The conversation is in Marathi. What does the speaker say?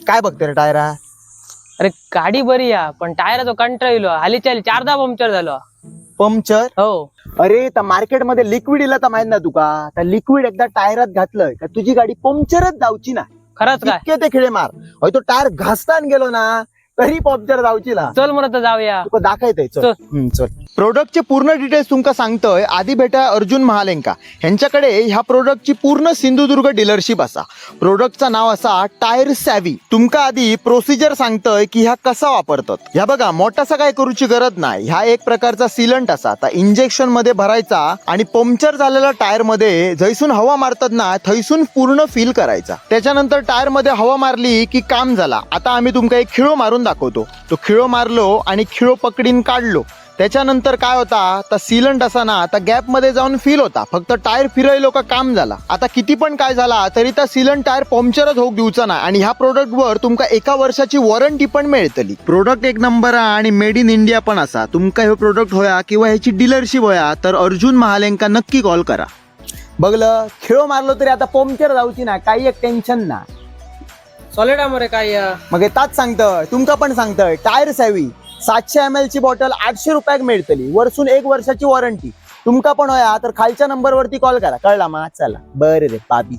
काय बघते रे टायरा? अरे गाडी बरी या पण टायराचो कंटाळ येलो हाली चाली 4दा पंक्चर झालो. पंक्चर? हो अरे त्या मार्केटमध्ये लिक्विड इला तर माहित ना तुका, त्या लिक्विड एकदा टायरात घातलंय का तुझी गाडी पंक्चरच जाऊची ना. खरंच काय? इतके ते खिळे मार होय, तो टायर घासतान गेलो ना तरी पंक्चर जाऊची ना. चल म्हणत जाऊया. तुका दाखवतंय, चल. चल. चल. प्रोडक्टचे पूर्ण डिटेल्स तुमका सांगतोय आधी भेटा अर्जुन महालेंका ह्यांच्याकडे ह्या प्रोडक्टची पूर्ण सिंधुदुर्ग डीलरशिप असा. प्रोडक्टचं नाव असा टायर सॅव्ही. तुमका आधी प्रोसिजर सांगतोय की ह्या कसा वापरतात. ह्या बघा, मोठासा काय करूची गरज नाही. ह्या एक प्रकारचा सिलंट असा, आता इंजेक्शन मध्ये भरायचा आणि पंक्चर झालेल्या टायर मध्ये जैसून हवा मारतात ना थैसून पूर्ण फिल करायचा. त्याच्यानंतर टायर मध्ये हवा मारली की काम झाला. आता आम्ही तुमका एक खिळो मारून दाखवतो. तो खिळो मारलो आणि खिळो पकडीन काढलो. त्याच्यानंतर काय होता, आता सिलंट असा ना आता गॅप मध्ये जाऊन फील होता. फक्त टायर फिरवलो का काम झाला. आता किती पण काय झाला तरी त्या सिलंट टायर पंक्चरच होऊ देऊचा ना. आणि ह्या प्रोडक्ट वर तुमका 1 वर्षाची वॉरंटी पण मिळतली. प्रोडक्ट एक नंबर आणि मेड इन इंडिया पण असा. तुमका हे प्रोडक्ट होया किंवा ह्याची डीलरशिप होया तर अर्जुन महालेंका नक्की कॉल करा. बघलं, खिळो मारलो तरी आता पंक्चर जाऊची ना, काही एक टेन्शन ना. सॉलिड रे काय या. मग ताच सांगतोय, तुमका पण सांगतोय टायर सॅव्ही 700 ml ची बॉटल 800 रुपयाक मिळतली. वरसून 1 वर्षाची वॉरंटी. तुमका पण होया तर खालच्या नंबरवरती कॉल करा. कळला मा? चला बरं रे पाबी.